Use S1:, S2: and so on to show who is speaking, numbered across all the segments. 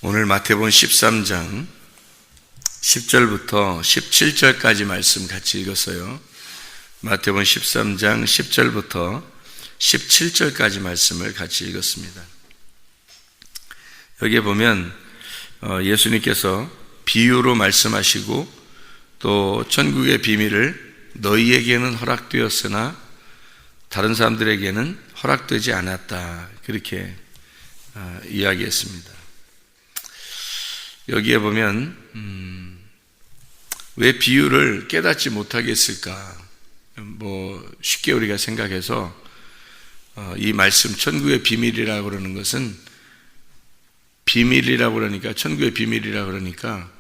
S1: 오늘 마태복음 13장 10절부터 17절까지 말씀 같이 읽었어요. 마태복음 13장 10절부터 17절까지 말씀을 같이 읽었습니다. 여기에 보면 예수님께서 비유로 말씀하시고 또 천국의 비밀을 너희에게는 허락되었으나 다른 사람들에게는 허락되지 않았다, 그렇게 이야기했습니다. 여기에 보면 왜 비유를 깨닫지 못하게 했을까? 쉽게 우리가 생각해서 이 말씀 천국의 비밀이라고 그러는 것은 비밀이라고 그러니까, 천국의 비밀이라고 그러니까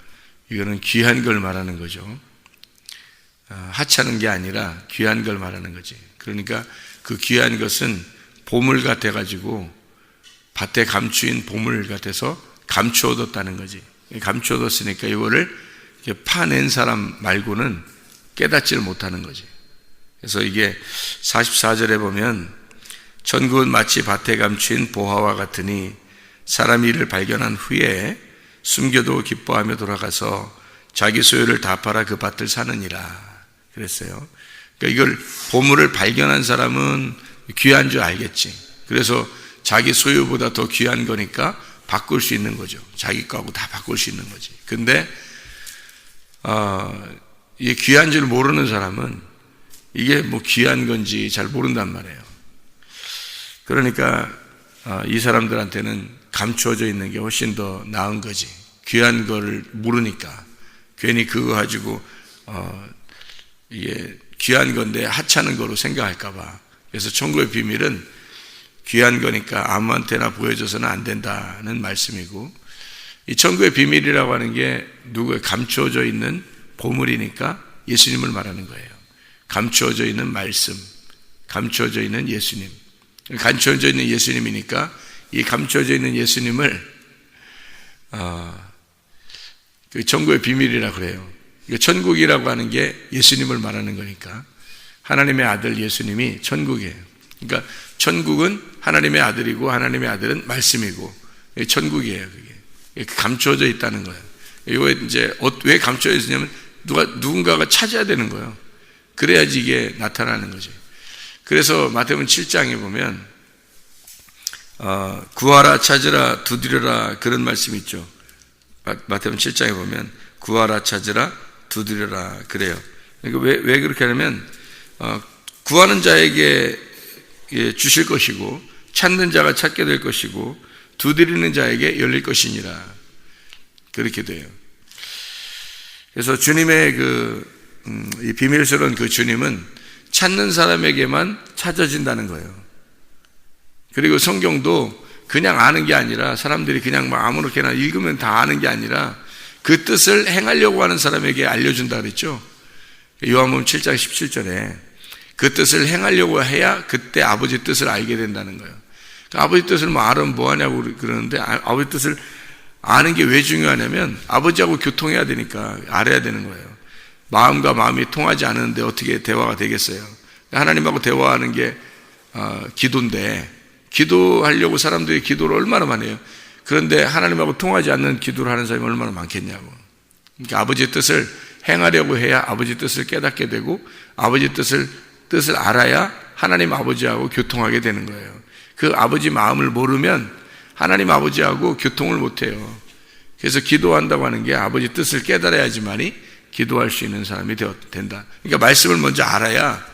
S1: 이거는 귀한 걸 말하는 거죠. 하찮은 게 아니라 귀한 걸 말하는 거지. 그러니까 그 귀한 것은 보물 같아가지고 밭에 감추인 보물 같아서 감추어뒀다는 거지. 감추어뒀으니까 이거를 파낸 사람 말고는 깨닫지를 못하는 거지. 그래서 이게 44절에 보면 천국은 마치 밭에 감추인 보화와 같으니 사람이 이를 발견한 후에 숨겨도 기뻐하며 돌아가서 자기 소유를 다 팔아 그 밭을 사느니라 그랬어요. 그러니까 이걸 보물을 발견한 사람은 귀한 줄 알겠지. 그래서 자기 소유보다 더 귀한 거니까 바꿀 수 있는 거죠. 자기 거하고 다 바꿀 수 있는 거지. 근데 이게 귀한 줄 모르는 사람은 이게 귀한 건지 잘 모른단 말이에요. 그러니까 이 사람들한테는 감추어져 있는 게 훨씬 더 나은 거지. 귀한 거를 모르니까 괜히 그거 가지고 이게 귀한 건데 하찮은 거로 생각할까 봐. 그래서 천국의 비밀은 귀한 거니까 아무한테나 보여줘서는 안 된다는 말씀이고, 이 천국의 비밀이라고 하는 게 누구의 감추어져 있는 보물이니까 예수님을 말하는 거예요. 감추어져 있는 말씀, 감추어져 있는 예수님, 감추어져 있는 예수님이니까 이 감추어져 있는 예수님을 그 천국의 비밀이라고 그래요. 천국이라고 하는 게 예수님을 말하는 거니까 하나님의 아들 예수님이 천국이에요. 그러니까 천국은 하나님의 아들이고 하나님의 아들은 말씀이고 천국이에요. 그게 감추어져 있다는 거예요. 이거 이제 왜 감추어져 있냐면 누군가가 찾아야 되는 거예요. 그래야지 이게 나타나는 거죠. 그래서 마태복음 7장에 보면 구하라 찾으라 두드려라 그런 말씀이 있죠. 마태복음 7장에 보면 구하라 찾으라 두드려라 그래요. 그러니까 왜 그렇게 하냐면 구하는 자에게 주실 것이고 찾는 자가 찾게 될 것이고 두드리는 자에게 열릴 것이니라, 그렇게 돼요. 그래서 주님의 이 비밀스러운 그 주님은 찾는 사람에게만 찾아진다는 거예요. 그리고 성경도 그냥 아는 게 아니라 사람들이 그냥 아무렇게나 읽으면 다 아는 게 아니라 그 뜻을 행하려고 하는 사람에게 알려준다 그랬죠. 요한복음 7장 17절에 그 뜻을 행하려고 해야 그때 아버지 뜻을 알게 된다는 거예요. 그러니까 아버지 뜻을 알으면 뭐하냐고 그러는데, 아버지 뜻을 아는 게 왜 중요하냐면 아버지하고 교통해야 되니까 알아야 되는 거예요. 마음과 마음이 통하지 않는데 어떻게 대화가 되겠어요? 하나님하고 대화하는 게 기도인데, 기도하려고 사람들이 기도를 얼마나 많이 해요. 그런데 하나님하고 통하지 않는 기도를 하는 사람이 얼마나 많겠냐고. 그러니까 아버지의 뜻을 행하려고 해야 아버지 뜻을 깨닫게 되고 아버지 뜻을 알아야 하나님 아버지하고 교통하게 되는 거예요. 그 아버지 마음을 모르면 하나님 아버지하고 교통을 못해요. 그래서 기도한다고 하는 게 아버지 뜻을 깨달아야지만이 기도할 수 있는 사람이 된다. 그러니까 말씀을 먼저 알아야,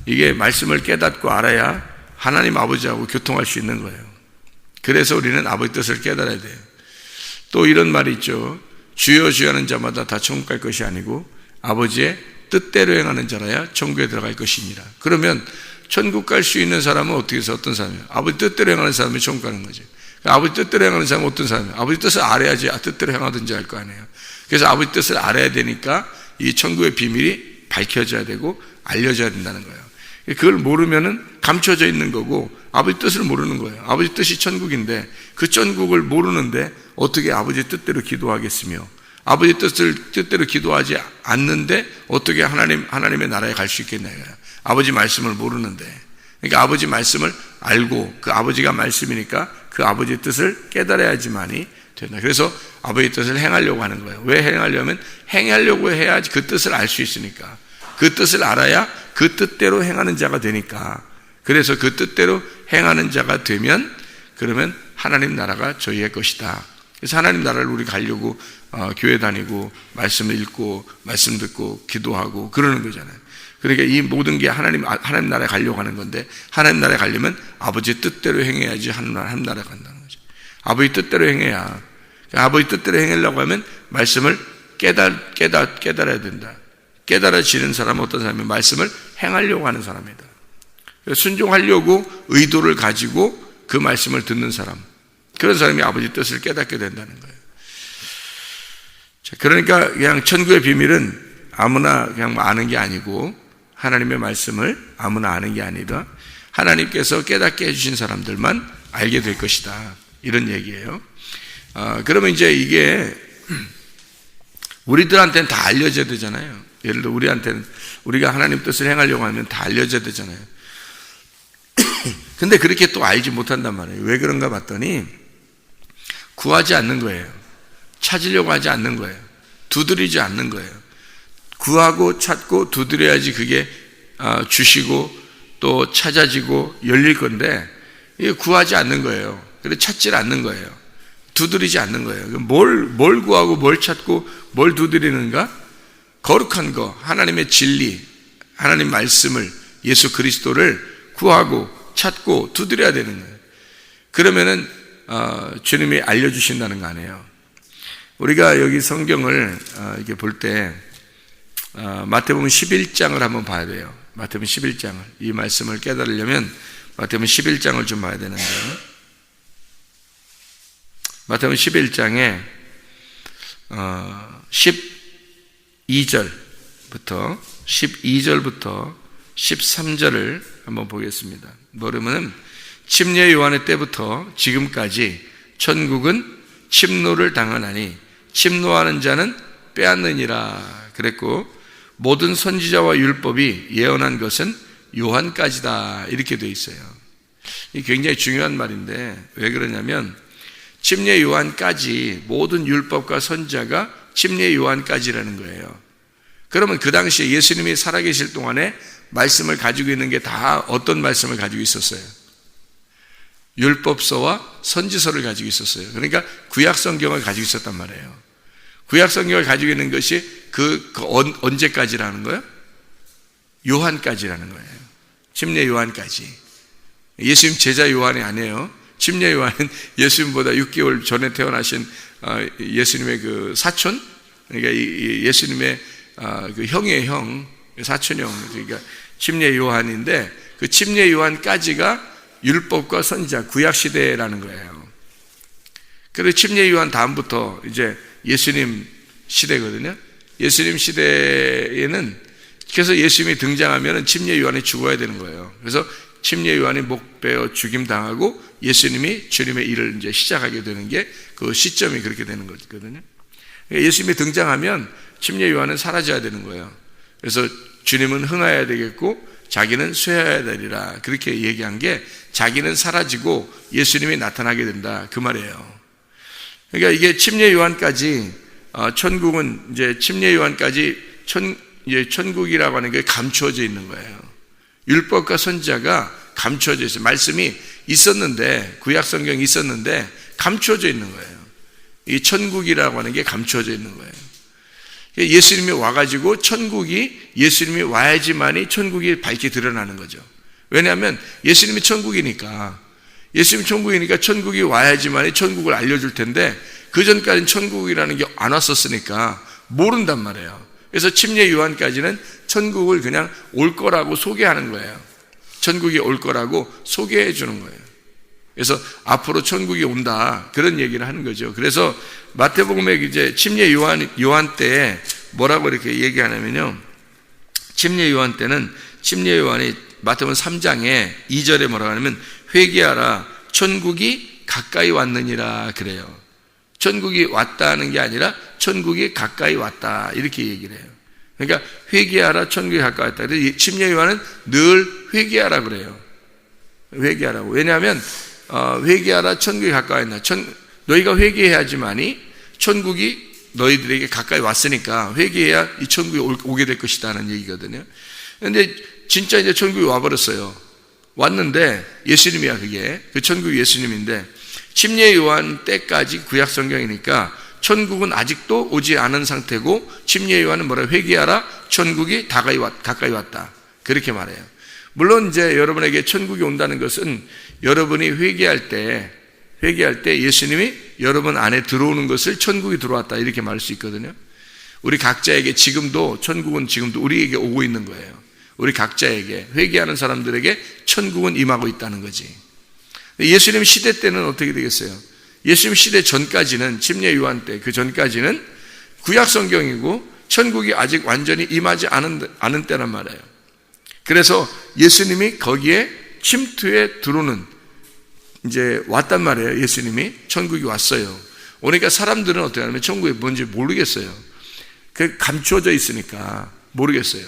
S1: 이게 말씀을 깨닫고 알아야 하나님 아버지하고 교통할 수 있는 거예요. 그래서 우리는 아버지 뜻을 깨달아야 돼요. 또 이런 말이 있죠. 주여 주여 하는 자마다 다 천국 갈 것이 아니고 아버지의 뜻대로 행하는 자라야 천국에 들어갈 것이니라. 그러면 천국 갈 수 있는 사람은 어떻게 해서 어떤 사람이에요? 아버지 뜻대로 행하는 사람이 천국 가는 거죠. 그러니까 아버지 뜻대로 행하는 사람은 어떤 사람이에요? 아버지 뜻을 알아야지 뜻대로 행하든지 할 거 아니에요. 그래서 아버지 뜻을 알아야 되니까 이 천국의 비밀이 밝혀져야 되고 알려져야 된다는 거예요. 그걸 모르면은 감춰져 있는 거고 아버지 뜻을 모르는 거예요. 아버지 뜻이 천국인데 그 천국을 모르는데 어떻게 아버지 뜻대로 기도하겠으며, 아버지 뜻대로 기도하지 않는데 어떻게 하나님의 나라에 갈 수 있겠냐. 아버지 말씀을 모르는데. 그러니까 아버지 말씀을 알고 그 아버지가 말씀이니까 그 그 아버지의 뜻을 깨달아야지만이 된다. 그래서 아버지의 뜻을 행하려고 하는 거예요. 왜 행하려면 행하려고 해야지 그 뜻을 알 수 있으니까. 그 뜻을 알아야 그 뜻대로 행하는 자가 되니까. 그래서 그 뜻대로 행하는 자가 되면 그러면 하나님 나라가 저희의 것이다. 그래서 하나님 나라를 우리 가려고 교회 다니고 말씀을 읽고 말씀 듣고 기도하고 그러는 거잖아요. 그러니까 이 모든 게 하나님 나라에 가려고 하는 건데, 하나님 나라에 가려면 아버지의 뜻대로 행해야지 하나님 나라에 간다는 거죠. 아버지 뜻대로 행해야. 아버지 뜻대로 행하려고 하면 말씀을 깨달아야 된다. 깨달아지는 사람은 어떤 사람이면 말씀을 행하려고 하는 사람이다. 순종하려고 의도를 가지고 그 말씀을 듣는 사람, 그런 사람이 아버지 뜻을 깨닫게 된다는 거예요. 그러니까 그냥 천국의 비밀은 아무나 그냥 아는 게 아니고, 하나님의 말씀을 아무나 아는 게 아니라 하나님께서 깨닫게 해주신 사람들만 알게 될 것이다, 이런 얘기예요. 그러면 이제 이게 우리들한테는 다 알려져야 되잖아요. 예를 들어 우리한테는, 우리가 하나님 뜻을 행하려고 하면 다 알려져야 되잖아요. 근데 그렇게 또 알지 못한단 말이에요. 왜 그런가 봤더니 구하지 않는 거예요. 찾으려고 하지 않는 거예요. 두드리지 않는 거예요. 구하고 찾고 두드려야지 그게 주시고 또 찾아지고 열릴 건데, 이게 구하지 않는 거예요. 그래서 찾질 않는 거예요. 두드리지 않는 거예요. 뭘 구하고 뭘 찾고 뭘 두드리는가? 거룩한 거, 하나님의 진리, 하나님 말씀을, 예수 그리스도를 구하고 찾고 두드려야 되는 거예요. 그러면은 주님이 알려주신다는 거 아니에요. 우리가 여기 성경을 이렇게 볼 때 마태복음 11장을 한번 봐야 돼요. 마태복음 11장을, 이 말씀을 깨달으려면 마태복음 11장을 좀 봐야 되는데, 마태복음 11장에 12절부터 13절을 한번 보겠습니다. 뭐냐면 침례 요한의 때부터 지금까지 천국은 침노를 당하나니 침노하는 자는 빼앗느니라 그랬고, 모든 선지자와 율법이 예언한 것은 요한까지다, 이렇게 되어 있어요. 이 굉장히 중요한 말인데, 왜 그러냐면 침례 요한까지, 모든 율법과 선지자가 침례 요한까지라는 거예요. 그러면 그 당시에 예수님이 살아계실 동안에 말씀을 가지고 있는 게 다 어떤 말씀을 가지고 있었어요? 율법서와 선지서를 가지고 있었어요. 그러니까 구약 성경을 가지고 있었단 말이에요. 구약 성경을 가지고 있는 것이 언제까지라는 거예요? 요한까지라는 거예요. 침례 요한까지. 예수님 제자 요한이 아니에요. 침례 요한은 예수님보다 6개월 전에 태어나신 예수님의 그 사촌, 그러니까 예수님의 그 형의 형, 사촌형, 그러니까 침례 요한인데, 그 침례 요한까지가 율법과 선지자, 구약 시대라는 거예요. 그리고 침례 요한 다음부터 이제 예수님 시대거든요. 예수님 시대에는, 그래서 예수님이 등장하면 침례 요한이 죽어야 되는 거예요. 그래서 침례 요한이 목베어 죽임 당하고 예수님이 주님의 일을 이제 시작하게 되는 게 그 시점이 그렇게 되는 거거든요. 예수님이 등장하면 침례 요한은 사라져야 되는 거예요. 그래서 주님은 흥하여야 되겠고 자기는 쇠하여야 되리라, 그렇게 얘기한 게 자기는 사라지고 예수님이 나타나게 된다, 그 말이에요. 그러니까 이게 침례 요한까지, 천국은 이제 침례 요한까지 이제 천국이라고 하는 게 감추어져 있는 거예요. 율법과 선지자가 감추어져 있어요. 말씀이 있었는데, 구약 성경이 있었는데 감추어져 있는 거예요. 이 천국이라고 하는 게 감추어져 있는 거예요. 예수님이 와가지고 예수님이 와야지만이 천국이 밝게 드러나는 거죠. 왜냐하면 예수님이 천국이니까 천국이 와야지만이 천국을 알려줄 텐데, 그 전까지는 천국이라는 게 안 왔었으니까 모른단 말이에요. 그래서 침례 요한까지는 천국을 그냥 올 거라고 소개하는 거예요. 천국이 올 거라고 소개해 주는 거예요. 그래서 앞으로 천국이 온다, 그런 얘기를 하는 거죠. 그래서 마태복음에 이제 침례 요한 때 뭐라고 이렇게 얘기하냐면요, 침례 요한 때는, 침례 요한이 마태복음 3장에 2절에 뭐라고 하냐면 회개하라, 천국이 가까이 왔느니라 그래요. 천국이 왔다는 게 아니라 천국이 가까이 왔다, 이렇게 얘기를 해요. 그러니까 회개하라, 천국이 가까이 왔다. 침례 요한은 늘 회개하라 그래요. 회개하라고. 왜냐하면 회개하라 천국이 가까이 왔나. 너희가 회개해야지만이 천국이 너희들에게 가까이 왔으니까 회개해야 이 천국이 오게 될 것이다는 얘기거든요. 근데 진짜 이제 천국이 와버렸어요. 왔는데 예수님이야. 그게 그 천국이 예수님인데 침례 요한 때까지 구약 성경이니까 천국은 아직도 오지 않은 상태고 침례 요한은 뭐라 회개하라 천국이 가까이 왔다 그렇게 말해요. 물론 이제 여러분에게 천국이 온다는 것은 여러분이 회개할 때 예수님이 여러분 안에 들어오는 것을 천국이 들어왔다 이렇게 말할 수 있거든요. 우리 각자에게 지금도 천국은 지금도 우리에게 오고 있는 거예요. 우리 각자에게 회개하는 사람들에게 천국은 임하고 있다는 거지. 예수님 시대 때는 어떻게 되겠어요? 예수님 시대 전까지는 침례 요한 때 그 전까지는 구약 성경이고 천국이 아직 완전히 임하지 않은 때란 말이에요. 그래서 예수님이 거기에 침투에 들어오는 이제 왔단 말이에요. 예수님이 천국이 왔어요. 그러니까 사람들은 어떻게 하냐면 천국이 뭔지 모르겠어요. 그 감추어져 있으니까 모르겠어요.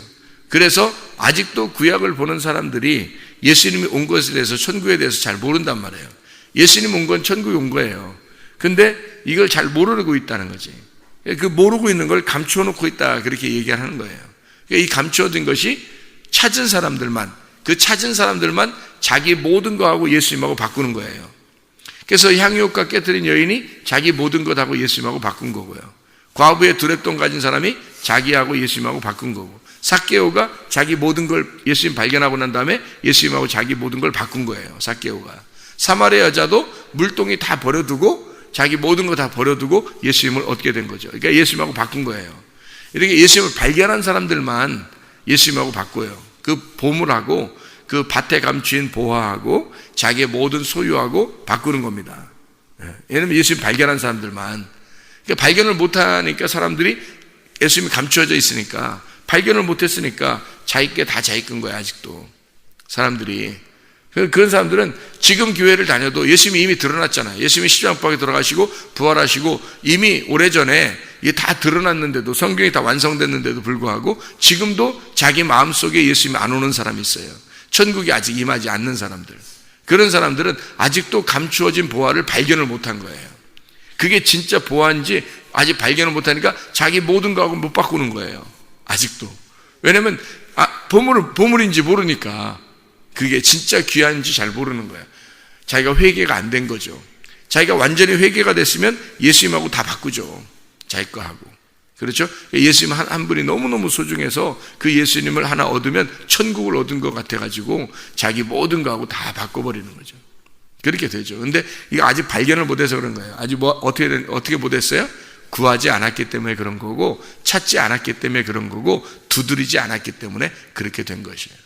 S1: 그래서 아직도 구약을 보는 사람들이 예수님이 온 것에 대해서 천국에 대해서 잘 모른단 말이에요. 예수님 온 건 천국에 온 거예요. 근데 이걸 잘 모르고 있다는 거지. 그 모르고 있는 걸 감추어 놓고 있다 그렇게 얘기하는 거예요. 이 감추어진 것이 찾은 사람들만 자기 모든 거하고 예수님하고 바꾸는 거예요. 그래서 향유옥과 깨뜨린 여인이 자기 모든 것하고 예수님하고 바꾼 거고요. 과부의 두렙돈 가진 사람이 자기하고 예수님하고 바꾼 거고, 삭개오가 자기 모든 걸 예수님 발견하고 난 다음에 예수님하고 자기 모든 걸 바꾼 거예요. 삭개오가. 사마리아 여자도 물동이 다 버려두고 자기 모든 거 다 버려두고 예수님을 얻게 된 거죠. 그러니까 예수님하고 바꾼 거예요. 이렇게 예수님을 발견한 사람들만 예수님하고 바꿔요. 그 보물하고 그 밭에 감추인 보화하고 자기의 모든 소유하고 바꾸는 겁니다. 왜냐하면 예수님 발견한 사람들만. 그러니까 발견을 못하니까 사람들이 예수님이 감추어져 있으니까 발견을 못했으니까 자기께 다 자기 건 거야. 아직도 사람들이. 그런 사람들은 지금 교회를 다녀도 예수님이 이미 드러났잖아요. 예수님이 십자가에 들어가시고 부활하시고 이미 오래전에 이게 다 드러났는데도, 성경이 다 완성됐는데도 불구하고 지금도 자기 마음속에 예수님이 안 오는 사람이 있어요. 천국이 아직 임하지 않는 사람들. 그런 사람들은 아직도 감추어진 보화를 발견을 못한 거예요. 그게 진짜 보화인지 아직 발견을 못하니까 자기 모든 거하고 못 바꾸는 거예요. 아직도. 왜냐면 보물인지 모르니까 그게 진짜 귀한지 잘 모르는 거예요. 자기가 회개가 안 된 거죠. 자기가 완전히 회개가 됐으면 예수님하고 다 바꾸죠. 자기 거 하고. 그렇죠? 예수님 한 분이 너무너무 소중해서 그 예수님을 하나 얻으면 천국을 얻은 것 같아가지고 자기 모든 거하고 다 바꿔버리는 거죠. 그렇게 되죠. 근데 이거 아직 발견을 못해서 그런 거예요. 아직 어떻게 못했어요? 구하지 않았기 때문에 그런 거고, 찾지 않았기 때문에 그런 거고, 두드리지 않았기 때문에 그렇게 된 것이에요.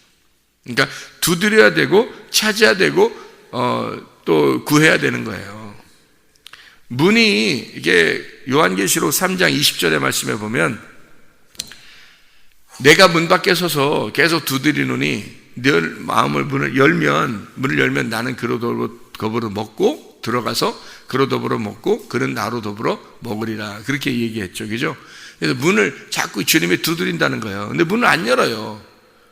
S1: 그러니까 두드려야 되고 찾아야 되고 또 구해야 되는 거예요. 문이 이게 요한계시록 3장 20절의 말씀에 보면 내가 문 밖에 서서 계속 두드리노니 네 마음을 문을 열면 나는 그로 더불어 먹고 들어가서 그로 더불어 먹고 그는 나로 더불어 먹으리라 그렇게 얘기했죠. 그죠? 그래서 문을 자꾸 주님이 두드린다는 거예요. 근데 문을 안 열어요.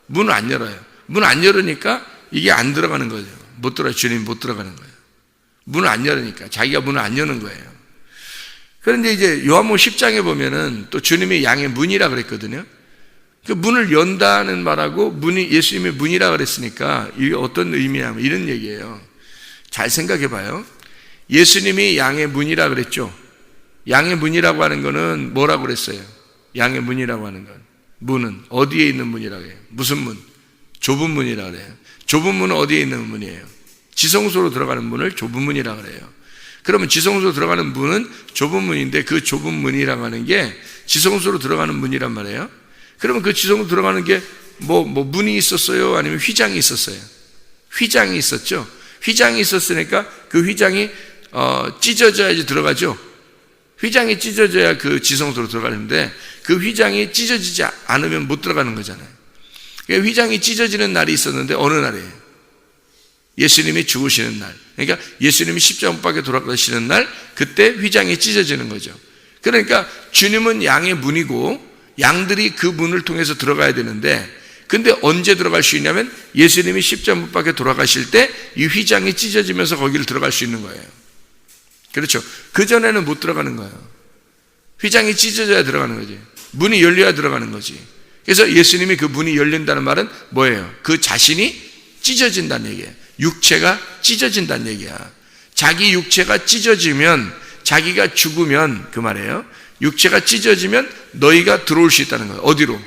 S1: 문을 안 열으니까 이게 안 들어가는 거죠. 주님이 못 들어가는 거예요. 문을 안 열으니까. 자기가 문을 안 여는 거예요. 그런데 이제 요한복음 10장에 보면은 또 주님이 양의 문이라 그랬거든요. 그 문을 연다는 말하고 예수님의 문이라 그랬으니까 이게 어떤 의미냐면 이런 얘기예요. 잘 생각해 봐요. 예수님이 양의 문이라 그랬죠. 양의 문이라고 하는 거는 뭐라고 그랬어요? 양의 문이라고 하는 건. 문은 어디에 있는 문이라고 해요? 무슨 문? 좁은 문이라 그래요. 좁은 문은 어디에 있는 문이에요? 지성소로 들어가는 문을 좁은 문이라 그래요. 그러면 지성소로 들어가는 문은 좁은 문인데 그 좁은 문이라고 하는 게 지성소로 들어가는 문이란 말이에요. 그러면 그 지성소로 들어가는 게 문이 있었어요? 아니면 휘장이 있었어요? 휘장이 있었죠. 휘장이 있었으니까 그 휘장이 찢어져야지 들어가죠. 휘장이 찢어져야 그 지성소로 들어가는데 그 휘장이 찢어지지 않으면 못 들어가는 거잖아요. 휘장이 찢어지는 날이 있었는데 어느 날이에요? 예수님이 죽으시는 날. 그러니까 예수님이 십자가 밖에 돌아가시는 날, 그때 휘장이 찢어지는 거죠. 그러니까 주님은 양의 문이고 양들이 그 문을 통해서 들어가야 되는데 근데 언제 들어갈 수 있냐면 예수님이 십자가 못 박혀 돌아가실 때 이 휘장이 찢어지면서 거기를 들어갈 수 있는 거예요. 그렇죠. 그전에는 못 들어가는 거예요. 휘장이 찢어져야 들어가는 거지. 문이 열려야 들어가는 거지. 그래서 예수님이 그 문이 열린다는 말은 뭐예요? 그 자신이 찢어진다는 얘기예요. 육체가 찢어진다는 얘기야. 자기 육체가 찢어지면, 자기가 죽으면 그 말이에요. 육체가 찢어지면 너희가 들어올 수 있다는 거예요. 어디로?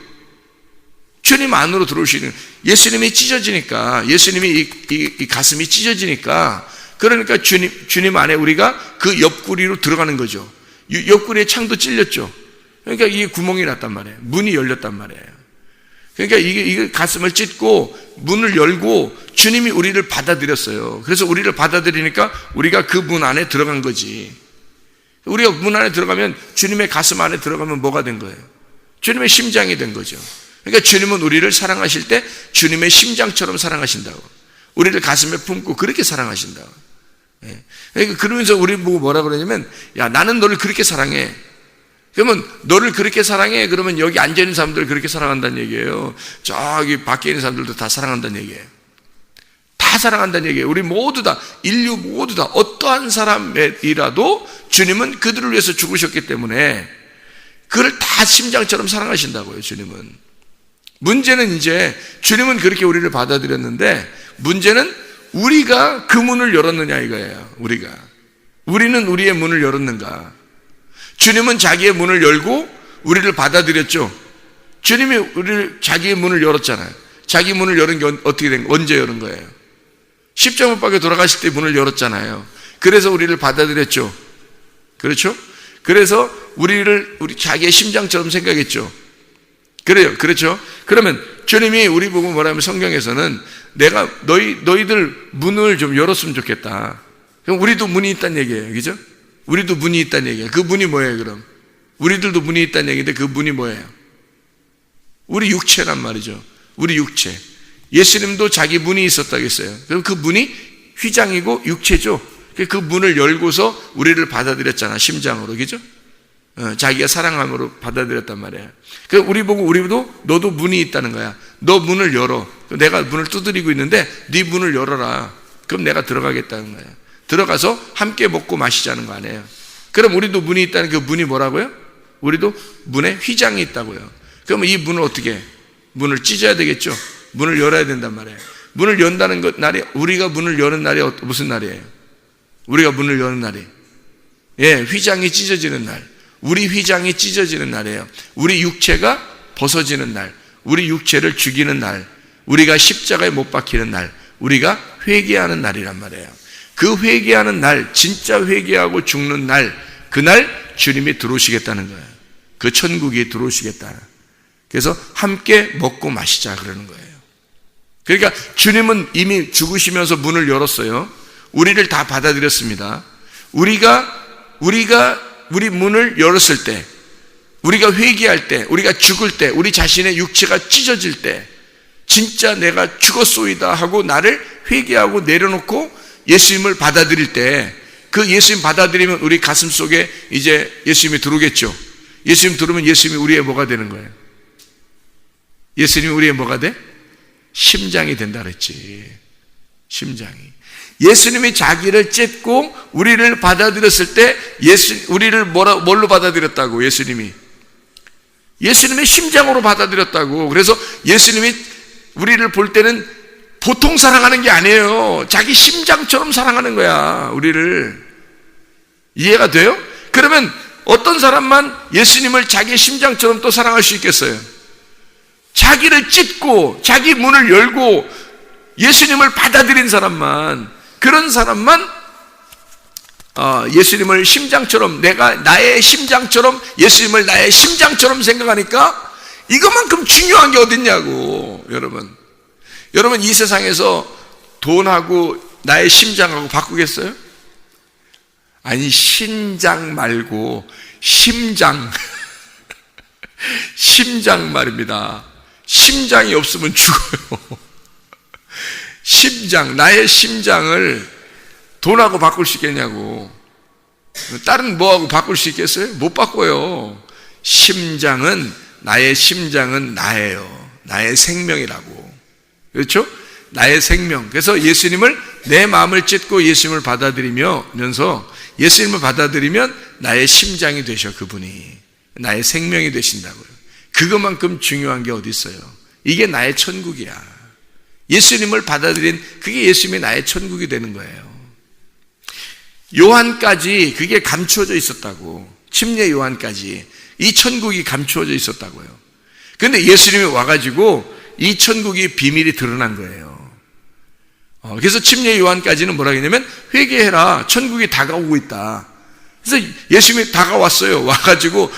S1: 주님 안으로 들어올 수 있는 거예요. 예수님이 찢어지니까, 예수님이 이 가슴이 찢어지니까, 그러니까 주님 안에 우리가 그 옆구리로 들어가는 거죠. 옆구리에 창도 찔렸죠. 그러니까 이게 구멍이 났단 말이에요. 문이 열렸단 말이에요. 그러니까 이게 가슴을 찢고 문을 열고 주님이 우리를 받아들였어요. 그래서 우리를 받아들이니까 우리가 그 문 안에 들어간 거지. 우리가 문 안에 들어가면, 주님의 가슴 안에 들어가면 뭐가 된 거예요? 주님의 심장이 된 거죠. 그러니까 주님은 우리를 사랑하실 때 주님의 심장처럼 사랑하신다고. 우리를 가슴에 품고 그렇게 사랑하신다고. 그러니까 그러면서 우리 보고 뭐라 그러냐면, 야, 나는 너를 그렇게 사랑해. 그러면 너를 그렇게 사랑해. 그러면 여기 앉아있는 사람들을 그렇게 사랑한다는 얘기예요. 저기 밖에 있는 사람들도 다 사랑한다는 얘기예요. 다 사랑한다는 얘기예요. 우리 모두 다, 인류 모두 다, 어떠한 사람이라도 주님은 그들을 위해서 죽으셨기 때문에 그를 다 심장처럼 사랑하신다고요. 주님은. 문제는 이제 주님은 그렇게 우리를 받아들였는데, 문제는 우리가 그 문을 열었느냐 이거예요. 우리는 우리의 문을 열었는가? 주님은 자기의 문을 열고 우리를 받아들였죠. 주님이 자기의 문을 열었잖아요. 자기 문을 열은 게 어떻게 된 거예요? 언제 열은 거예요? 십자가 못 박혀 돌아가실 때 문을 열었잖아요. 그래서 우리를 받아들였죠. 그렇죠? 그래서 우리 자기의 심장처럼 생각했죠. 그래요. 그렇죠? 그러면 주님이 우리 보고 뭐라면 성경에서는 내가 너희들 문을 좀 열었으면 좋겠다. 그럼 우리도 문이 있다는 얘기예요. 그죠? 우리도 문이 있다는 얘기예요. 그 문이 뭐예요, 그럼? 우리들도 문이 있다는 얘기인데 그 문이 뭐예요? 우리 육체란 말이죠. 우리 육체. 예수님도 자기 문이 있었다겠어요. 그럼 그 문이 휘장이고 육체죠. 그 문을 열고서 우리를 받아들였잖아, 심장으로. 그죠? 자기가 사랑함으로 받아들였단 말이에요. 그래서 우리도 너도 문이 있다는 거야. 너 문을 열어. 내가 문을 두드리고 있는데 네 문을 열어라. 그럼 내가 들어가겠다는 거예요. 들어가서 함께 먹고 마시자는 거 아니에요. 그럼 우리도 문이 있다는 그 문이 뭐라고요? 우리도 문에 휘장이 있다고요. 그러면 이 문을 어떻게 해? 문을 찢어야 되겠죠. 문을 열어야 된단 말이에요. 문을 연다는 날이, 우리가 문을 여는 날이 무슨 날이에요? 우리가 문을 여는 날이, 휘장이 찢어지는 날. 우리 휘장이 찢어지는 날이에요. 우리 육체가 벗어지는 날, 우리 육체를 죽이는 날, 우리가 십자가에 못 박히는 날, 우리가 회개하는 날이란 말이에요. 그 회개하는 날, 진짜 회개하고 죽는 날, 그날 주님이 들어오시겠다는 거예요. 그 천국에 들어오시겠다. 그래서 함께 먹고 마시자 그러는 거예요. 그러니까 주님은 이미 죽으시면서 문을 열었어요. 우리를 다 받아들였습니다. 우리 문을 열었을 때, 우리가 회개할 때, 우리가 죽을 때, 우리 자신의 육체가 찢어질 때, 진짜 내가 죽었소이다 하고 나를 회개하고 내려놓고 예수님을 받아들일 때, 그 예수님 받아들이면 우리 가슴 속에 이제 예수님이 들어오겠죠. 예수님 들어오면 예수님이 우리의 뭐가 되는 거예요? 예수님이 우리의 뭐가 돼? 심장이 된다 그랬지. 심장이. 예수님이 자기를 찢고 우리를 받아들였을 때 우리를 뭘로 받아들였다고? 예수님의 심장으로 받아들였다고. 그래서 예수님이 우리를 볼 때는 보통 사랑하는 게 아니에요. 자기 심장처럼 사랑하는 거야, 우리를. 이해가 돼요? 그러면 어떤 사람만 예수님을 자기 심장처럼 또 사랑할 수 있겠어요? 자기를 찢고 자기 문을 열고 예수님을 받아들인 사람만, 그런 사람만 예수님을 심장처럼, 나의 심장처럼, 예수님을 나의 심장처럼 생각하니까 이것만큼 중요한 게 어딨냐고. 여러분 이 세상에서 돈하고 나의 심장하고 바꾸겠어요? 아니, 신장 말고 심장. 심장 말입니다. 심장이 없으면 죽어요. 심장, 나의 심장을 돈하고 바꿀 수 있겠냐고. 다른 뭐하고 바꿀 수 있겠어요? 못 바꿔요. 나의 심장은 나예요. 나의 생명이라고. 그렇죠? 나의 생명. 그래서 예수님을 내 마음을 찢고 예수님을 받아들이면서 예수님을 받아들이면 나의 심장이 되셔. 그분이 나의 생명이 되신다고요. 그것만큼 중요한 게 어디 있어요? 이게 나의 천국이야. 예수님을 받아들인 그게 예수님이 나의 천국이 되는 거예요. 요한까지 그게 감추어져 있었다고. 침례 요한까지 이 천국이 감추어져 있었다고요. 그런데 예수님이 와가지고 이 천국이 비밀이 드러난 거예요. 그래서 침례 요한까지는 뭐라 했냐면 회개해라, 천국이 다가오고 있다. 그래서 예수님이 다가왔어요. 와가지고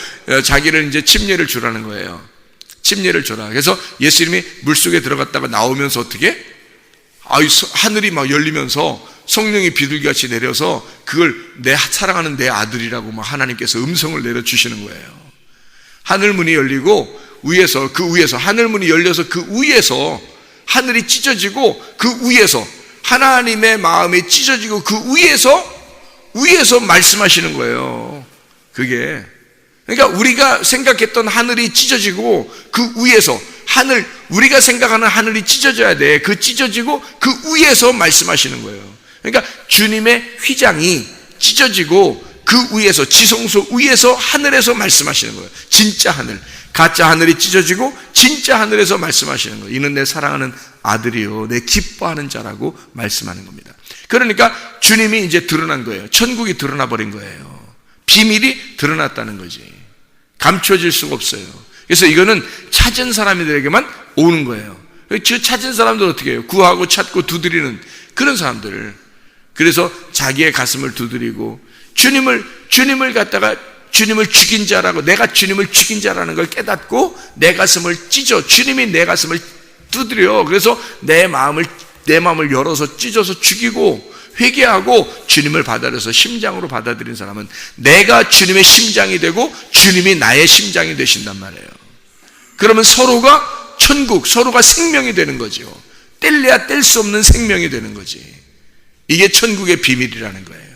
S1: 자기를 이제 침례를 주라는 거예요. 침례를 줘라. 그래서 예수님이 물속에 들어갔다가 나오면서 어떻게? 하늘이 막 열리면서 성령이 비둘기같이 내려서 그걸 내 사랑하는 내 아들이라고 막 하나님께서 음성을 내려주시는 거예요. 하늘문이 열리고 그 위에서 하늘문이 열려서 그 위에서 하늘이 찢어지고 그 위에서 하나님의 마음이 찢어지고 그 위에서 말씀하시는 거예요. 그게 그러니까 우리가 생각했던 하늘이 찢어지고 그 위에서 우리가 생각하는 하늘이 찢어져야 돼. 그 찢어지고 그 위에서 말씀하시는 거예요. 그러니까 주님의 휘장이 찢어지고 그 위에서 지성소 위에서 하늘에서 말씀하시는 거예요. 진짜 하늘, 가짜 하늘이 찢어지고 진짜 하늘에서 말씀하시는 거예요. 이는 내 사랑하는 아들이요 내 기뻐하는 자라고 말씀하는 겁니다. 그러니까 주님이 이제 드러난 거예요. 천국이 드러나 버린 거예요. 비밀이 드러났다는 거지. 감춰질 수가 없어요. 그래서 이거는 찾은 사람들에게만 오는 거예요. 찾은 사람들 어떻게 해요? 구하고 찾고 두드리는 그런 사람들. 그래서 자기의 가슴을 두드리고 주님을 갖다가 주님을 죽인 자라고, 내가 주님을 죽인 자라는 걸 깨닫고 내 가슴을 찢어, 주님이 내 가슴을 두드려. 그래서 내 마음을 열어서 찢어서 죽이고 회개하고 주님을 받아들여서 심장으로 받아들인 사람은 내가 주님의 심장이 되고 주님이 나의 심장이 되신단 말이에요. 그러면 서로가 천국, 서로가 생명이 되는 거죠. 뗄래야 뗄 수 없는 생명이 되는 거지. 이게 천국의 비밀이라는 거예요.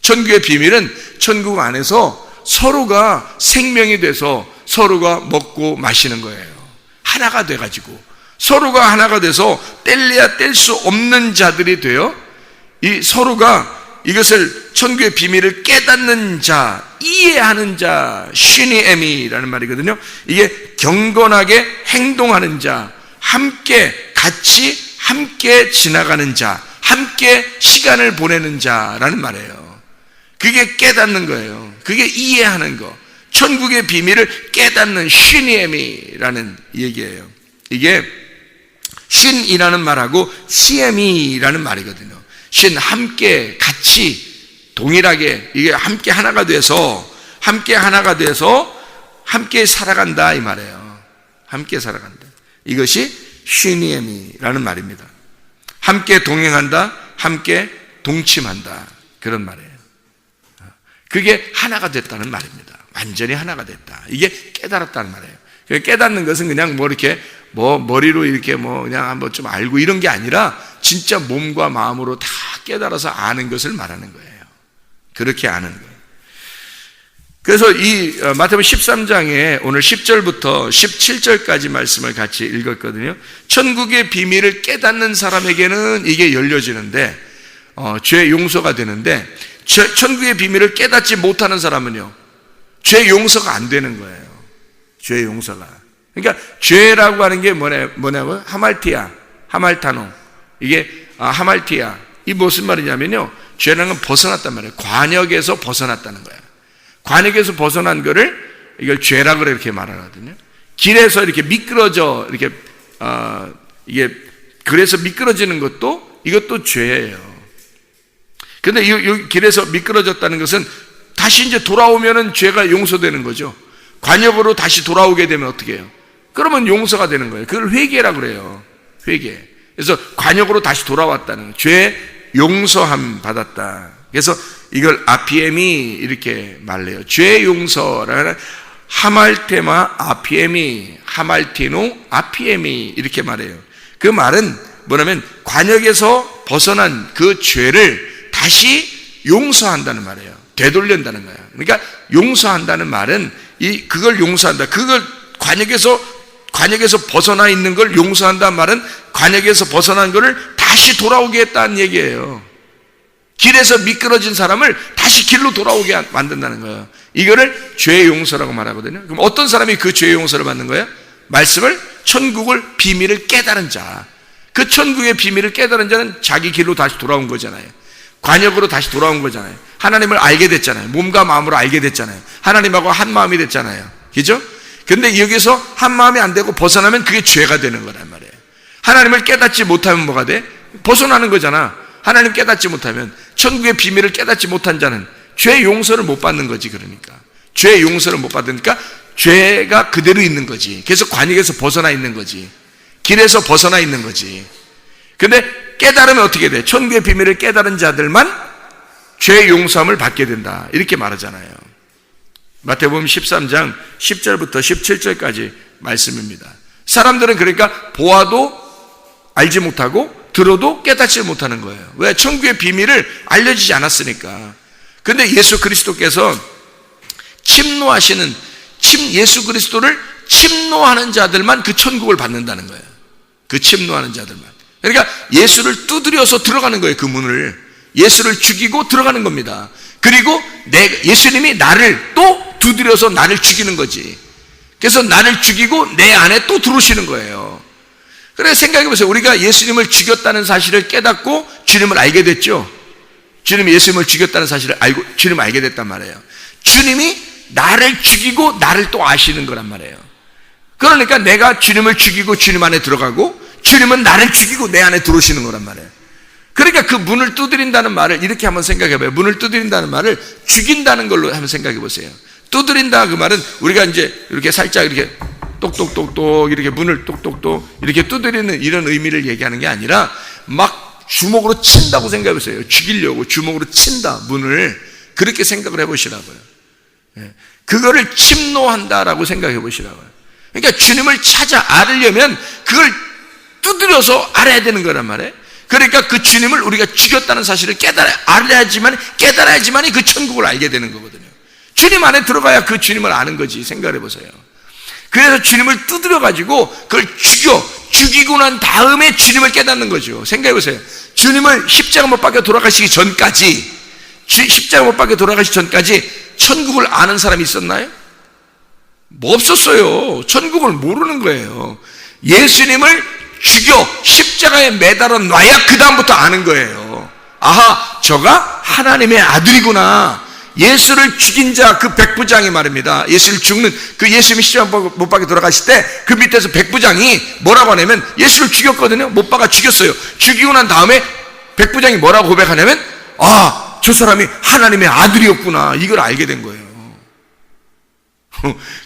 S1: 천국의 비밀은 천국 안에서 서로가 생명이 돼서 서로가 먹고 마시는 거예요. 하나가 돼가지고 서로가 하나가 돼서 뗄래야 뗄 수 없는 자들이 되어 이 서로가 이것을 천국의 비밀을 깨닫는 자, 이해하는 자, 쉬니에미라는 말이거든요. 이게 경건하게 행동하는 자, 같이 함께 지나가는 자, 함께 시간을 보내는 자라는 말이에요. 그게 깨닫는 거예요. 그게 이해하는 거. 천국의 비밀을 깨닫는 쉬니에미라는 얘기예요. 이게 쉰이라는 말하고 시에미라는 말이거든요. 쉰, 함께, 같이, 동일하게, 이게 함께 하나가 돼서 함께 살아간다 이 말이에요. 함께 살아간다. 이것이 쉬니에미라는 말입니다. 함께 동행한다, 함께 동침한다, 그런 말이에요. 그게 하나가 됐다는 말입니다. 완전히 하나가 됐다. 이게 깨달았다는 말이에요. 깨닫는 것은 그냥 머리로 이렇게 그냥 한번 좀 알고 이런 게 아니라 진짜 몸과 마음으로 다 깨달아서 아는 것을 말하는 거예요. 그렇게 아는 거예요. 그래서 이 마태복음 13장에 오늘 10절부터 17절까지 말씀을 같이 읽었거든요. 천국의 비밀을 깨닫는 사람에게는 이게 열려지는데 죄 용서가 되는데 천국의 비밀을 깨닫지 못하는 사람은요, 죄 용서가 안 되는 거예요. 죄 용서가. 그러니까 죄라고 하는 게 뭐냐고? 하말타노. 이게 하말티아. 이 무슨 말이냐면요, 죄라는 건 벗어났단 말이에요. 관역에서 벗어났다는 거예요. 관역에서 벗어난 거를 이걸 죄라고 이렇게 말하거든요. 길에서 이렇게 미끄러져 이게 그래서 미끄러지는 이것도 죄예요. 근데 이 길에서 미끄러졌다는 것은 다시 이제 돌아오면은 죄가 용서되는 거죠. 관역으로 다시 돌아오게 되면 어떻게 해요? 그러면 용서가 되는 거예요. 그걸 회개라고 그래요. 회개. 그래서 관역으로 다시 돌아왔다는 거예요. 죄 용서함 받았다. 그래서 이걸 아피에미 이렇게 말해요. 죄 용서라는 하말테마 아피에미, 하말티노 아피에미 이렇게 말해요. 그 말은 뭐냐면 관역에서 벗어난 그 죄를 다시 용서한다는 말이에요. 되돌린다는 거예요. 그러니까 용서한다는 말은 그걸 용서한다. 그걸 관역에서 관역에서 벗어나 있는 걸 용서한다는 말은 관역에서 벗어난 것을 다시 돌아오게 했다는 얘기예요. 길에서 미끄러진 사람을 다시 길로 돌아오게 만든다는 거예요. 이거를 죄의 용서라고 말하거든요. 그럼 어떤 사람이 그 죄의 용서를 받는 거예요? 말씀을, 천국을, 비밀을 깨달은 자. 그 천국의 비밀을 깨달은 자는 자기 길로 다시 돌아온 거잖아요. 관역으로 다시 돌아온 거잖아요. 하나님을 알게 됐잖아요. 몸과 마음으로 알게 됐잖아요. 하나님하고 한 마음이 됐잖아요. 그죠? 근데 여기서 한 마음이 안 되고 벗어나면 그게 죄가 되는 거란 말이에요. 하나님을 깨닫지 못하면 뭐가 돼? 벗어나는 거잖아. 하나님 깨닫지 못하면, 천국의 비밀을 깨닫지 못한 자는 죄 용서를 못 받는 거지. 그러니까 죄 용서를 못 받으니까 죄가 그대로 있는 거지. 계속 관역에서 벗어나 있는 거지. 길에서 벗어나 있는 거지. 근데 깨달으면 어떻게 돼? 천국의 비밀을 깨달은 자들만 죄 용서함을 받게 된다, 이렇게 말하잖아요. 마태복음 13장 10절부터 17절까지 말씀입니다. 사람들은 그러니까 보아도 알지 못하고 들어도 깨닫지 못하는 거예요. 왜? 천국의 비밀을 알려지지 않았으니까. 근데 예수 그리스도께서 예수 그리스도를 침노하는 자들만 그 천국을 받는다는 거예요. 그 침노하는 자들만. 그러니까 예수를 두드려서 들어가는 거예요. 그 문을. 예수를 죽이고 들어가는 겁니다. 그리고 예수님이 나를 또 두드려서 나를 죽이는 거지. 그래서 나를 죽이고 내 안에 또 들어오시는 거예요. 그래, 생각해 보세요. 우리가 예수님을 죽였다는 사실을 깨닫고 주님을 알게 됐죠. 주님이 예수님을 죽였다는 사실을 알고 주님을 알게 됐단 말이에요. 주님이 나를 죽이고 나를 또 아시는 거란 말이에요. 그러니까 내가 주님을 죽이고 주님 안에 들어가고, 주님은 나를 죽이고 내 안에 들어오시는 거란 말이에요. 그러니까 그 문을 두드린다는 말을 이렇게 한번 생각해 봐요. 문을 두드린다는 말을 죽인다는 걸로 한번 생각해 보세요. 두드린다, 그 말은 우리가 이제 이렇게 살짝 이렇게 똑똑똑똑 이렇게 문을 똑똑똑 이렇게 두드리는 이런 의미를 얘기하는 게 아니라 막 주먹으로 친다고 생각해 보세요. 죽이려고 주먹으로 친다, 문을. 그렇게 생각을 해 보시라고요. 그거를 침노한다라고 생각해 보시라고요. 그러니까 주님을 찾아 알으려면 그걸 두드려서 알아야 되는 거란 말이에요. 그러니까 그 주님을 우리가 죽였다는 사실을 깨달아야지만이 그 천국을 알게 되는 거거든요. 주님 안에 들어가야 그 주님을 아는 거지. 생각해 보세요. 그래서 주님을 두드려가지고 그걸 죽이고 난 다음에 주님을 깨닫는 거죠. 생각해 보세요. 주님을 십자가 못 박혀 돌아가시기 전까지, 십자가 못 박혀 돌아가시기 전까지 천국을 아는 사람이 있었나요? 뭐 없었어요. 천국을 모르는 거예요. 예수님을 죽여 십자가에 매달아 놔야 그 다음부터 아는 거예요. 아하, 저가 하나님의 아들이구나. 예수를 죽인 자, 그 백부장이 말입니다. 예수를 죽는 그 예수님이 십자가 못 박혀 돌아가실 때 그 밑에서 백부장이 뭐라고 하냐면, 예수를 죽였거든요. 못 박아 죽였어요. 죽이고 난 다음에 백부장이 뭐라고 고백하냐면, 아, 저 사람이 하나님의 아들이었구나, 이걸 알게 된 거예요.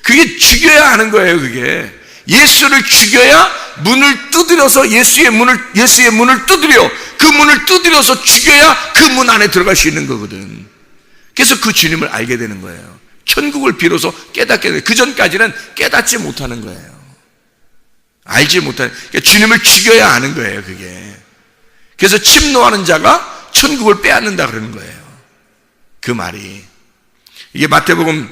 S1: 그게 죽여야 하는 거예요. 그게 예수를 죽여야 문을 두드려서 예수의 문을 두드려, 그 문을 두드려서 죽여야 그 문 안에 들어갈 수 있는 거거든. 그래서 그 주님을 알게 되는 거예요. 천국을 비로소 깨닫게 돼요. 그 전까지는 깨닫지 못하는 거예요. 알지 못하는, 그러니까 주님을 죽여야 아는 거예요. 그게. 그래서 침노하는 자가 천국을 빼앗는다 그러는 거예요. 그 말이. 이게 마태복음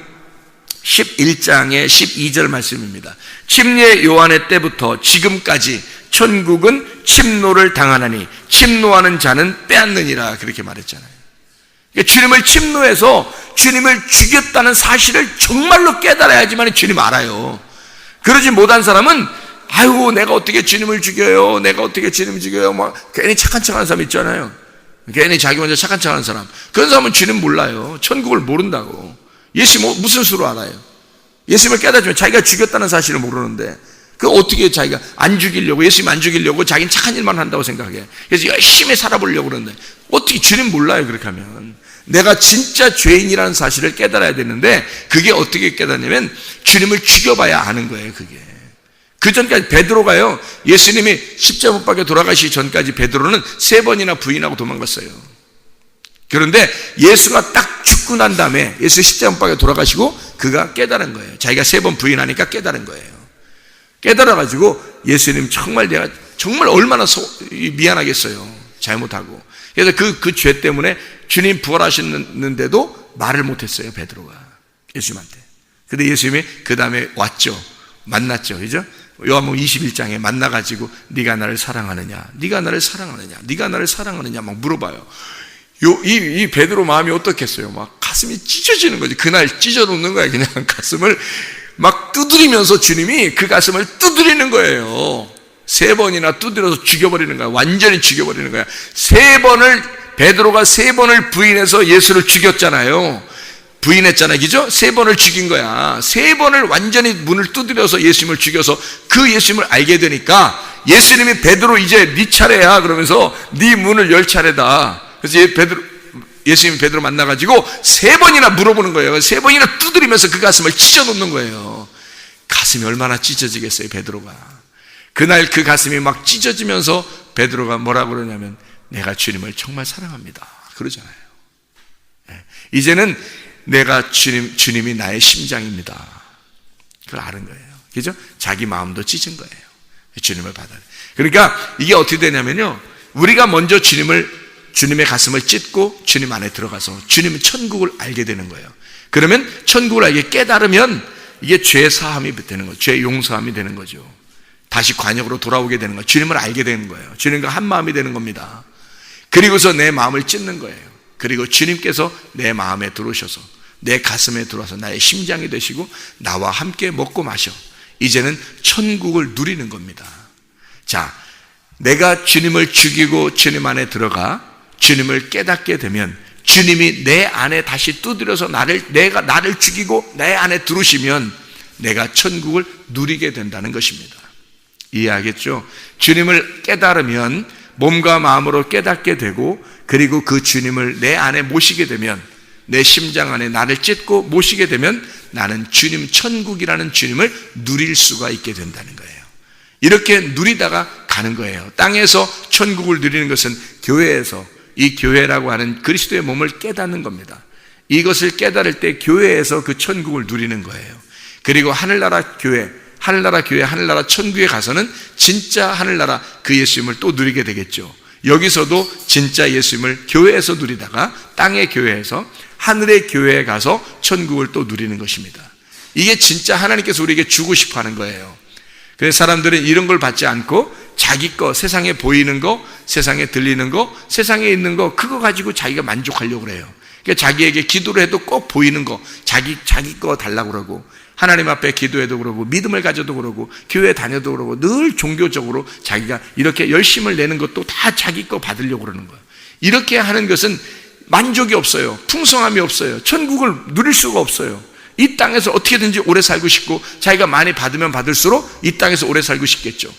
S1: 11장의 12절 말씀입니다. 침례 요한의 때부터 지금까지 천국은 침노를 당하나니 침노하는 자는 빼앗느니라, 그렇게 말했잖아요. 그러니까 주님을 침노해서 주님을 죽였다는 사실을 정말로 깨달아야지만 주님 알아요. 그러지 못한 사람은 아이고 내가 어떻게 주님을 죽여요, 내가 어떻게 주님 죽여요, 막 괜히 착한 척하는 사람 있잖아요. 괜히 자기 먼저 착한 척하는 사람, 그런 사람은 주님 몰라요. 천국을 모른다고. 예수 무슨 수로 알아요? 예수님을 깨닫으면 자기가 죽였다는 사실을 모르는데, 그 어떻게 자기가 안 죽이려고, 예수님 안 죽이려고 자기는 착한 일만 한다고 생각해. 그래서 열심히 살아보려고 그러는데 어떻게 주님 몰라요? 그렇게 하면 내가 진짜 죄인이라는 사실을 깨달아야 되는데, 그게 어떻게 깨닫냐면 주님을 죽여봐야 아는 거예요. 그게. 그 전까지 베드로가요, 예수님이 십자가 못 박혀 돌아가시기 전까지 베드로는 3번이나 부인하고 도망갔어요. 그런데 예수가 딱 죽고 난 다음에, 예수 십자가 못 박혀 돌아가시고 그가 깨달은 거예요. 자기가 3번 부인하니까 깨달은 거예요. 깨달아가지고 예수님 정말 내가 정말 얼마나 미안하겠어요. 잘못하고. 그래서 그 죄 때문에 주님 부활하셨는데도 말을 못했어요. 베드로가 예수님한테. 근데 예수님이 그 다음에 왔죠. 만났죠. 그죠? 요한복음 21장에 만나가지고 네가 나를 사랑하느냐, 네가 나를 사랑하느냐, 네가 나를 사랑하느냐 막 물어봐요. 이 베드로 마음이 어떻겠어요? 막 가슴이 찢어지는 거지. 그날 찢어 놓는 거야. 그냥 가슴을 막 두드리면서 주님이 그 가슴을 두드리는 거예요. 3번이나 두드려서 죽여버리는 거야. 완전히 죽여버리는 거야. 베드로가 3번을 부인해서 예수를 죽였잖아요. 부인했잖아요. 그죠? 3번을 죽인 거야. 3번을 완전히 문을 두드려서 예수님을 죽여서 그 예수님을 알게 되니까 예수님이 베드로 이제 네 차례야 그러면서 네 문을 열 차례다. 그래서 예수님이 베드로 만나가지고 3번이나 물어보는 거예요. 3번이나 두드리면서 그 가슴을 찢어놓는 거예요. 가슴이 얼마나 찢어지겠어요, 베드로가. 그날 그 가슴이 막 찢어지면서 베드로가 뭐라고 그러냐면 내가 주님을 정말 사랑합니다 그러잖아요. 이제는 내가 주님이 나의 심장입니다. 그걸 아는 거예요. 그죠? 자기 마음도 찢은 거예요. 주님을 받아요. 그러니까 이게 어떻게 되냐면요, 우리가 먼저 주님의 가슴을 찢고 주님 안에 들어가서 주님의 천국을 알게 되는 거예요. 그러면 천국을 알게 깨달으면 이게 죄 사함이 되는 거죠. 죄 용서함이 되는 거죠. 다시 관역으로 돌아오게 되는 거예요. 주님을 알게 되는 거예요. 주님과 한 마음이 되는 겁니다. 그리고서 내 마음을 찢는 거예요. 그리고 주님께서 내 마음에 들어오셔서 내 가슴에 들어와서 나의 심장이 되시고 나와 함께 먹고 마셔. 이제는 천국을 누리는 겁니다. 자, 내가 주님을 죽이고 주님 안에 들어가 주님을 깨닫게 되면 주님이 내 안에 다시 두드려서 나를 죽이고 내 안에 들어오시면 내가 천국을 누리게 된다는 것입니다. 이해하겠죠? 주님을 깨달으면 몸과 마음으로 깨닫게 되고 그리고 그 주님을 내 안에 모시게 되면 내 심장 안에 나를 찢고 모시게 되면 나는 주님, 천국이라는 주님을 누릴 수가 있게 된다는 거예요. 이렇게 누리다가 가는 거예요. 땅에서 천국을 누리는 것은 교회에서, 이 교회라고 하는 그리스도의 몸을 깨닫는 겁니다. 이것을 깨달을 때 교회에서 그 천국을 누리는 거예요. 그리고 하늘나라 교회, 하늘나라 천국에 가서는 진짜 하늘나라 그 예수님을 또 누리게 되겠죠. 여기서도 진짜 예수님을 교회에서 누리다가 땅의 교회에서 하늘의 교회에 가서 천국을 또 누리는 것입니다. 이게 진짜 하나님께서 우리에게 주고 싶어 하는 거예요. 그래서 사람들은 이런 걸 받지 않고 자기 거, 세상에 보이는 거, 세상에 들리는 거, 세상에 있는 거, 그거 가지고 자기가 만족하려고 그래요. 그러니까 자기에게 기도를 해도 꼭 보이는 거, 자기 거 달라고 그러고, 하나님 앞에 기도해도 그러고, 믿음을 가져도 그러고, 교회 다녀도 그러고, 늘 종교적으로 자기가 이렇게 열심을 내는 것도 다 자기 거 받으려고 그러는 거예요. 이렇게 하는 것은 만족이 없어요. 풍성함이 없어요. 천국을 누릴 수가 없어요. 이 땅에서 어떻게든지 오래 살고 싶고 자기가 많이 받으면 받을수록 이 땅에서 오래 살고 싶겠죠.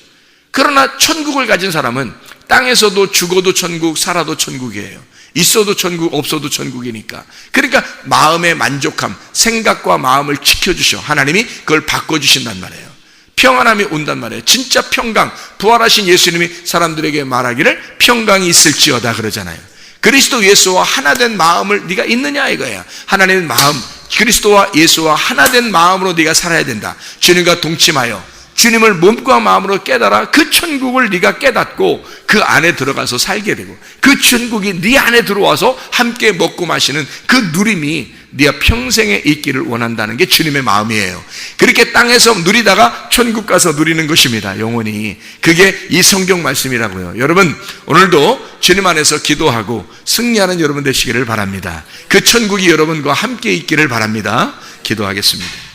S1: 그러나 천국을 가진 사람은 땅에서도 죽어도 천국, 살아도 천국이에요. 있어도 천국, 없어도 천국이니까. 그러니까 마음의 만족함, 생각과 마음을 지켜주셔. 하나님이 그걸 바꿔주신단 말이에요. 평안함이 온단 말이에요. 진짜 평강, 부활하신 예수님이 사람들에게 말하기를 평강이 있을지어다 그러잖아요. 그리스도 예수와 하나 된 마음을 네가 있느냐 이거야. 하나님의 마음, 그리스도와 예수와 하나 된 마음으로 네가 살아야 된다. 주님과 동침하여 주님을 몸과 마음으로 깨달아 그 천국을 네가 깨닫고 그 안에 들어가서 살게 되고 그 천국이 네 안에 들어와서 함께 먹고 마시는 그 누림이 네가 평생에 있기를 원한다는 게 주님의 마음이에요. 그렇게 땅에서 누리다가 천국 가서 누리는 것입니다. 영원히. 그게 이 성경 말씀이라고요. 여러분 오늘도 주님 안에서 기도하고 승리하는 여러분 되시기를 바랍니다. 그 천국이 여러분과 함께 있기를 바랍니다. 기도하겠습니다.